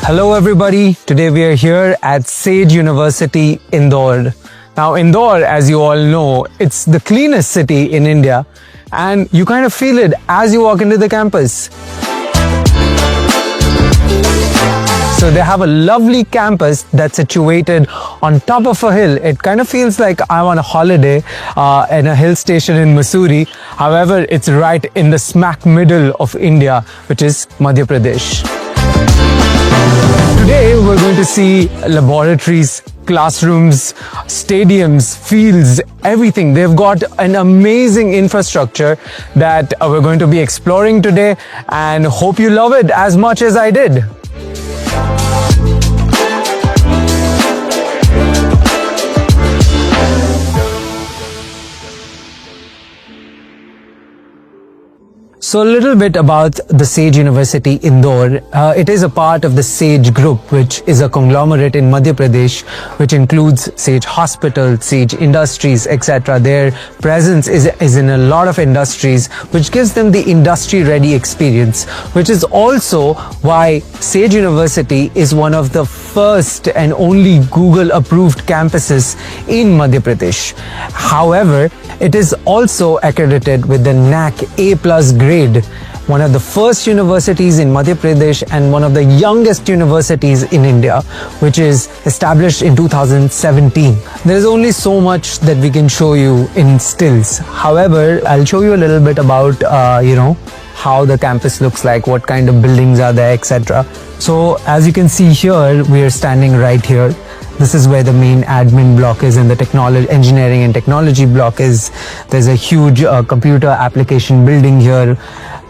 Hello everybody, today we are here at Sage University, Indore. Now Indore, as you all know, it's the cleanest city in India and you kind of feel it as you walk into the campus. So they have a lovely campus that's situated on top of a hill. It kind of feels like I'm on a holiday in a hill station in Mussoorie. However, it's right in the smack middle of India, which is Madhya Pradesh. Today we're going to see laboratories, classrooms, stadiums, fields, everything. They've got an amazing infrastructure that we're going to be exploring today and hope you love it as much as I did. So a little bit about the Sage University Indore. It is a part of the Sage Group, which is a conglomerate in Madhya Pradesh, which includes Sage Hospital, Sage Industries, etc. Their presence is in a lot of industries, which gives them the industry-ready experience, which is also why Sage University is one of the first and only Google-approved campuses in Madhya Pradesh. However, it is also accredited with the NAAC A+ grade, one of the first universities in Madhya Pradesh and one of the youngest universities in India, which is established in 2017. There is only so much that we can show you in stills. However, I'll show you a little bit about, how the campus looks like, what kind of buildings are there, etc. So as you can see here, we are standing right here. This is where the main admin block is and the technology, engineering and technology block is. There's a huge computer application building here.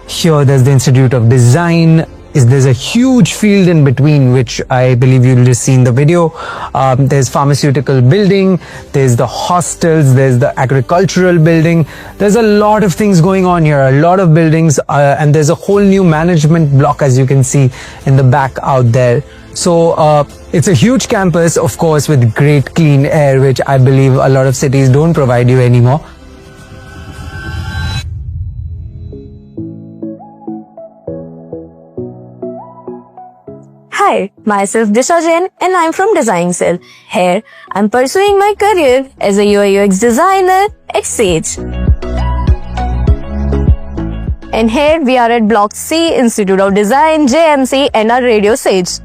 Here there's the Institute of Design. There's a huge field in between, which I believe you'll just see in the video. There's pharmaceutical building, there's the hostels, there's the agricultural building. There's a lot of things going on here, a lot of buildings, and there's a whole new management block, as you can see in the back out there. So it's a huge campus, of course, with great clean air, which I believe a lot of cities don't provide you anymore. Hi, myself Disha Jain and I'm from Design Cell. Here, I'm pursuing my career as a UI UX designer at Sage. And here we are at Block C, Institute of Design, JMC, and our Radio Sage.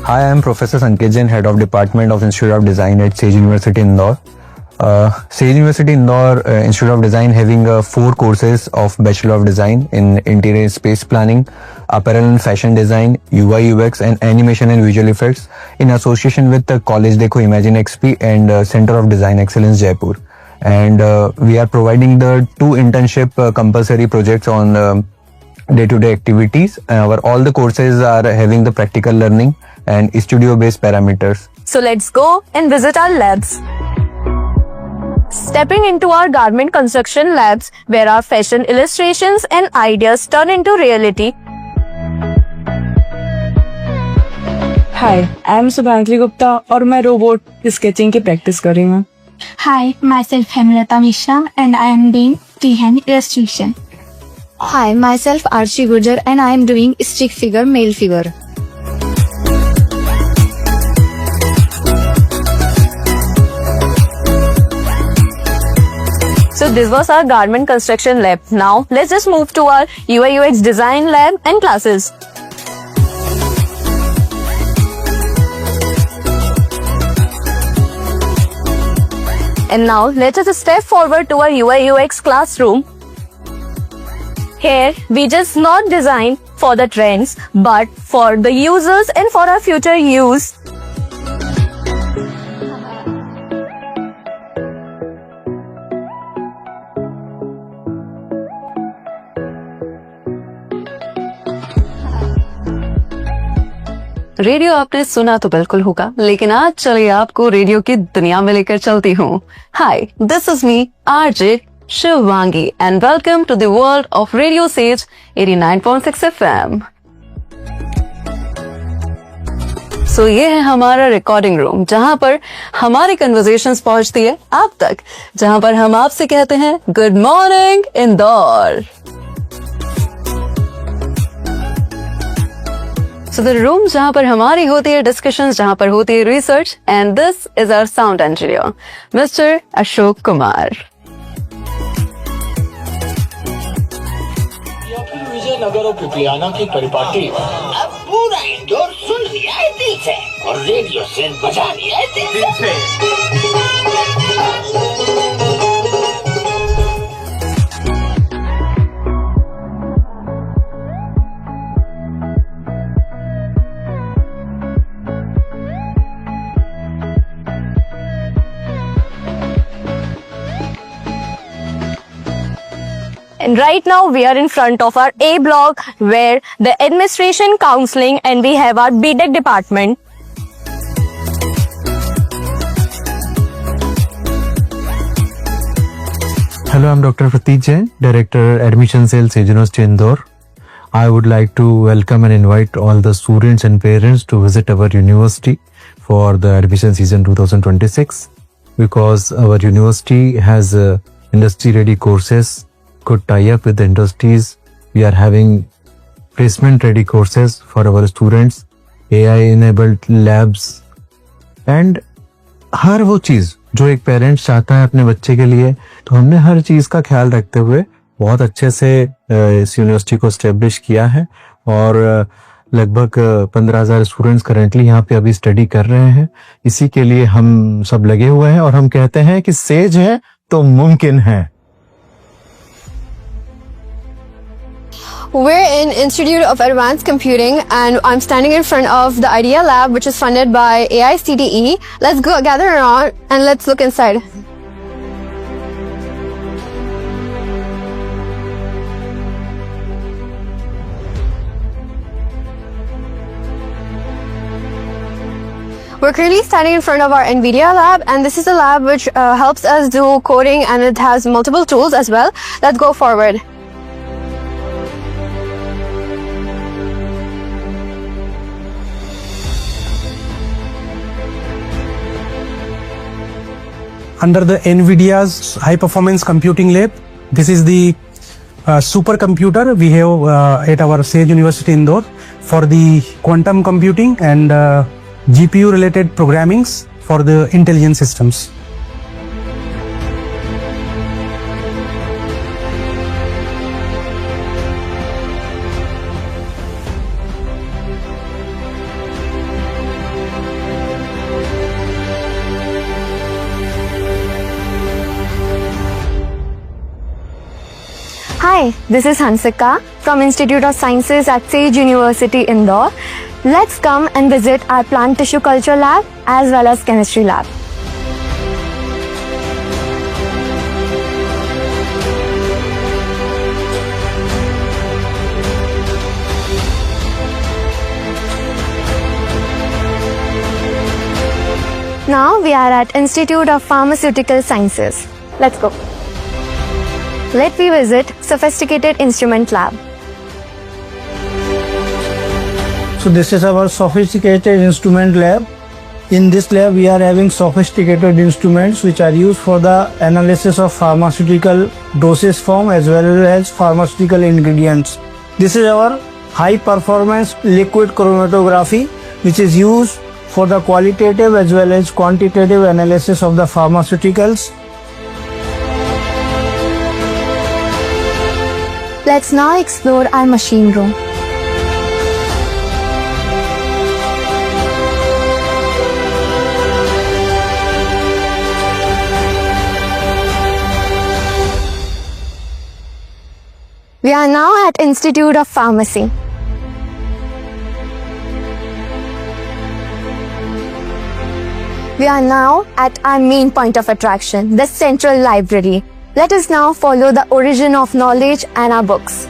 Hi, I am Professor Sanket Jain, Head of Department of Institute of Design at Sage University Indore. Sage University Indore Institute of Design having 4 courses of Bachelor of Design in Interior Space Planning, Apparel and Fashion Design, UI UX and Animation and Visual Effects in association with the College Deco Imagine XP and Center of Design Excellence Jaipur. And we are providing the 2 internship compulsory projects on day-to-day activities. All the courses are having the practical learning and studio-based parameters. So let's go and visit our labs. Stepping into our garment construction labs, where our fashion illustrations and ideas turn into reality. Hi, I am Subhankli Gupta और मैं robot sketching की practice कर रही हूँ. Hi, myself Hemlata Mishra and I am doing freehand illustration. Hi, myself Archie Gurjar and I am doing stick figure, male figure. So this was our garment construction lab. Now let's just move to our UI UX design lab and classes. And now let us step forward to our UI UX classroom. Here we just not design for the trends but for the users and for our future use. Radio आपने सुना तो बिल्कुल होगा, लेकिन आज चलिए आपको radio की दुनिया में लेकर चलती हूँ. Hi, this is me RJ Shivangi and welcome to the world of radio says 89.6 FM. So ये है हमारा रिकॉर्डिंग रूम, जहां पर हमारी कन्वर्सेशंस पहुंचती है आप तक, जहां पर हम आपसे कहते हैं good morning Indore. So the room जहां पर हमारी होती है डिस्कशंस, जहां पर होती है research, and this is our sound engineer mister Ashok Kumar. Vijaynagar और पिपलियाना की परिपाटी अब पूरा इंदौर सुन लिया है दिल से, और रेडियो से बजा लिया है दिल से। And right now we are in front of our A block where the administration, counseling, and we have our BTech department. Hello, I'm Dr. Prateek Jain, Director Admission Cell, Sage University Indore. I would like to welcome and invite all the students and parents to visit our university for the admission season 2026, because our university has industry-ready courses, could tie up with the industries. We are having placement-ready courses for our students, AI-enabled labs, and हर वो चीज जो एक parents चाहता है अपने बच्चे के लिए, तो हमने हर चीज का ख्याल रखते हुए बहुत अच्छे से इस यूनिवर्सिटी को स्टेब्लिश किया है। और लगभग 15,000 स्टूडेंट्स करेंटली यहाँ पे अभी स्टडी कर रहे हैं। इसी के लिए हम सब लगे हुए हैं और हम कहते हैं कि सेज है तो मुमकिन है। We're in Institute of Advanced Computing and I'm standing in front of the Idea Lab, which is funded by AICTE. Let's go gather around and let's look inside. We're currently standing in front of our NVIDIA lab, and this is a lab which helps us do coding, and it has multiple tools as well. Let's go forward. Under the NVIDIA's high performance computing lab, this is the supercomputer we have at our Sage University Indore for the quantum computing and GPU related programmings for the intelligent systems. Hi, this is Hansika from Institute of Sciences at Sage University Indore. Let's come and visit our plant tissue culture lab as well as chemistry lab. Now we are at Institute of Pharmaceutical Sciences. Let's go. Let me visit Sophisticated Instrument Lab. So this is our Sophisticated Instrument Lab. In this lab we are having sophisticated instruments which are used for the analysis of pharmaceutical dosage form as well as pharmaceutical ingredients. This is our high performance liquid chromatography, which is used for the qualitative as well as quantitative analysis of the pharmaceuticals. Let's now explore our machine room. We are now at Institute of Pharmacy. We are now at our main point of attraction, the Central Library. Let us now follow the origin of knowledge and our books.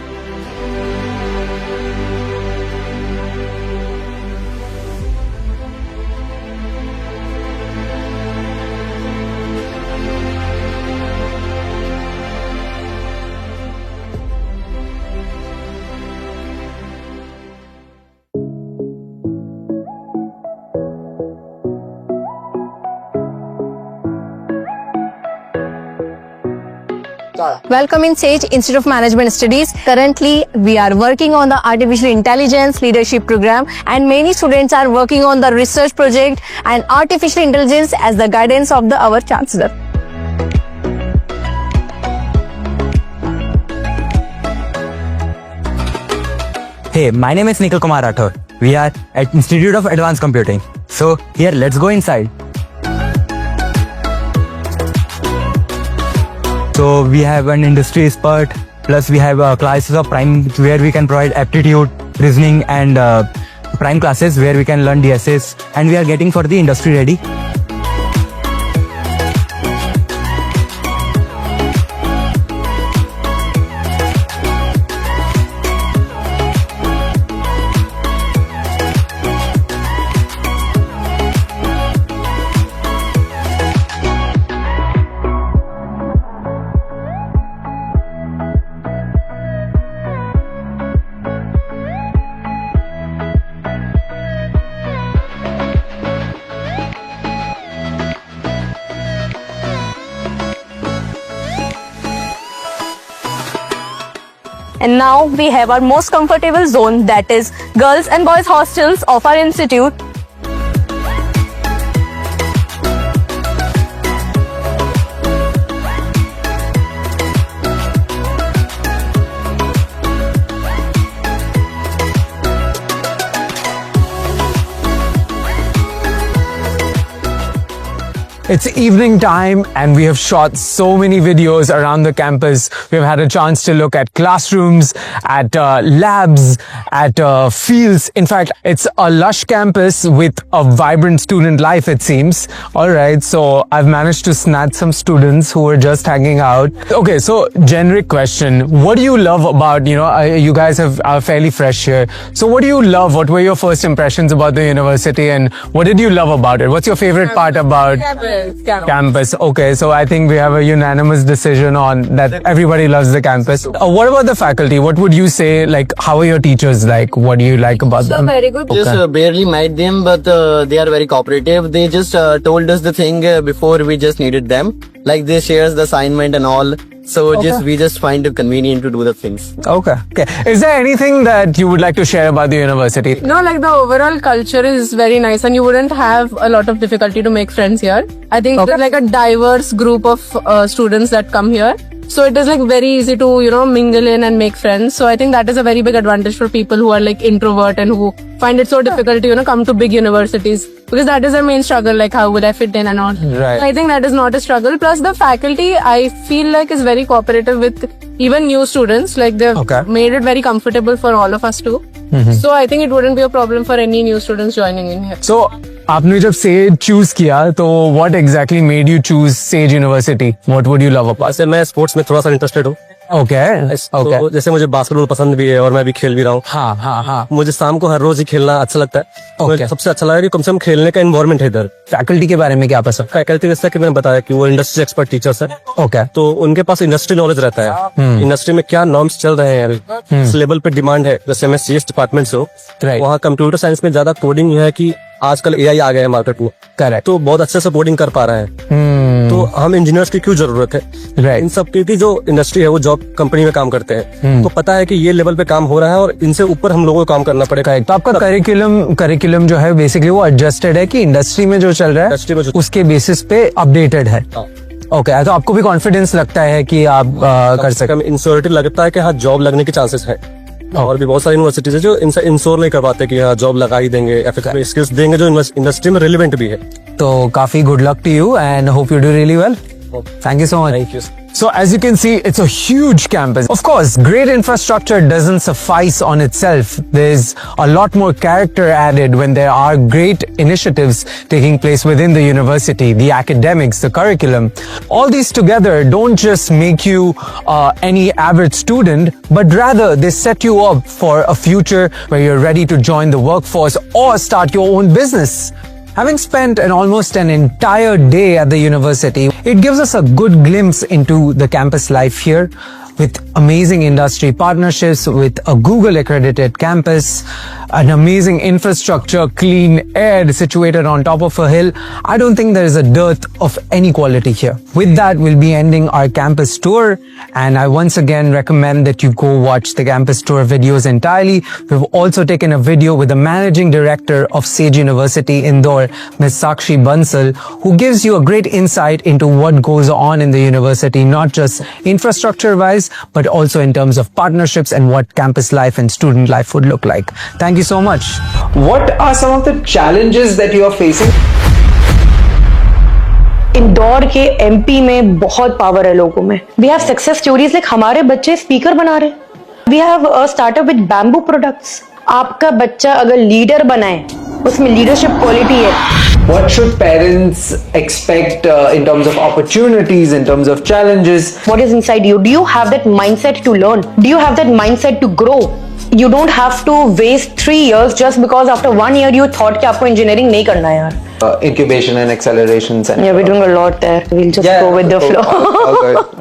Welcome in Sage Institute of Management Studies. Currently, we are working on the Artificial Intelligence Leadership Program, and many students are working on the research project and Artificial Intelligence as the guidance of our Chancellor. Hey, my name is Nikhil Kumar Rathod. We are at Institute of Advanced Computing. So here, let's go inside. So we have an industry expert, plus we have classes of prime where we can provide aptitude, reasoning and prime classes where we can learn DSS, and we are getting for the industry ready. And now we have our most comfortable zone, that is girls and boys hostels of our institute. It's evening time and we have shot so many videos around the campus. We've had a chance to look at classrooms, at labs, at fields. In fact, it's a lush campus with a vibrant student life, it seems. All right, so I've managed to snatch some students who are just hanging out. Okay, so generic question. What do you love about, you guys are fairly fresh here. So what do you love? What were your first impressions about the university and what did you love about it? What's your favorite part about campus? Okay, so I think we have a unanimous decision on that. Everybody loves the campus. What about the faculty? What would you say, like, how are your teachers like? What do you like about them? Very good. Just barely met them, but they are very cooperative. They just told us the thing before we just needed them. Like they shares the assignment and all. So we just find it convenient to do the things. Okay. Is there anything that you would like to share about the university? No, like the overall culture is very nice and you wouldn't have a lot of difficulty to make friends here. I think there's like a diverse group of students that come here. So it is like very easy to, mingle in and make friends. So I think that is a very big advantage for people who are like introvert and who find it so difficult to, come to big universities. Because that is their main struggle, like how would I fit in and all. Right. I think that is not a struggle. Plus the faculty, I feel like is very cooperative with even new students. Like they've made it very comfortable for all of us too. Mm-hmm. So I think it wouldn't be a problem for any new students joining in here. So, आपने जब SAGE choose किया, तो what exactly made you choose SAGE University? What would you love about? वैसे मैं sports में थोड़ा सा interested हूँ. तो जैसे मुझे बास्केटबॉल पसंद भी है और मैं भी खेल भी रहा हूँ. हाँ. मुझे शाम को हर रोज ही खेलना अच्छा लगता है. मुझे सबसे अच्छा लगा कि कम से कम खेलने का एनवायरनमेंट है इधर. फैकल्टी के बारे में क्या पसंद? फैकल्टी जैसा कि मैंने बताया कि वो इंडस्ट्री एक्सपर्ट टीचर्स है. ओके. तो उनके पास इंडस्ट्री नॉलेज रहता है. इंडस्ट्री में क्या नॉर्म्स चल रहे हैं यार, इस लेवल पे डिमांड है. जैसे मैं CS डिपार्टमेंट से हूँ, वहाँ कंप्यूटर साइंस में ज्यादा कोडिंग है कि आजकल AI आ गया है मार्केट में. करेक्ट. तो बहुत अच्छे से कोडिंग कर पा रहे हैं. तो हम इंजीनियर्स की क्यों जरूरत है? इन सब की जो इंडस्ट्री है वो जॉब कंपनी में काम करते हैं. तो पता है कि ये लेवल पे काम हो रहा है और इनसे ऊपर हम लोगों को काम करना पड़ेगा. तो आपका करिकुलम जो है बेसिकली वो एडजस्टेड है कि इंडस्ट्री में जो चल रहा है उसके बेसिस पे अपडेटेड है. ओके. तो आपको भी कॉन्फिडेंस लगता है कि आप कर सकते? इंश्योरिटी लगता है कि हाँ जॉब लगने के चांसेस है. और भी बहुत सारी यूनिवर्सिटीज है जो इनसे इंश्योर नहीं कर पाते कि हाँ जॉब लगा ही देंगे या फिर स्किल्स देंगे जो इंडस्ट्री में रिलेवेंट भी है. तो काफी good luck to you and hope you do really well. Thank you so much. Thank you. So as you can see, it's a huge campus. Of course, great infrastructure doesn't suffice on itself. There's a lot more character added when there are great initiatives taking place within the university, the academics, the curriculum. All these together don't just make you any average student, but rather they set you up for a future where you're ready to join the workforce or start your own business. Having spent almost an entire day at the university, it gives us a good glimpse into the campus life here with amazing industry partnerships with a Google accredited campus, an amazing infrastructure, clean air situated on top of a hill. I don't think there is a dearth of any quality here. With that, we'll be ending our campus tour, and I once again recommend that you go watch the campus tour videos entirely. We've also taken a video with the managing director of Sage University Indore, Ms. Sakshi Bansal, who gives you a great insight into what goes on in the university, not just infrastructure wise, but also in terms of partnerships and what campus life and student life would look like. Thank you so much. What are some of the challenges that you are facing? Indore के MP में बहुत power है लोगों में. We have success stories like हमारे बच्चे speaker बना रहे. We have a startup with bamboo products. आपका बच्चा अगर लीडर बनाए, उसमें लीडरशिप क्वालिटी है. What should parents expect in terms of opportunities, in terms of challenges? What is inside you? Do you have that mindset to learn? Do you have that mindset to grow? You don't have to waste 3 years just because after 1 year you thought कि आपको engineering नहीं करना है यार. Incubation and acceleration center. Yeah, we're doing a lot there. We'll just go with the flow. Okay.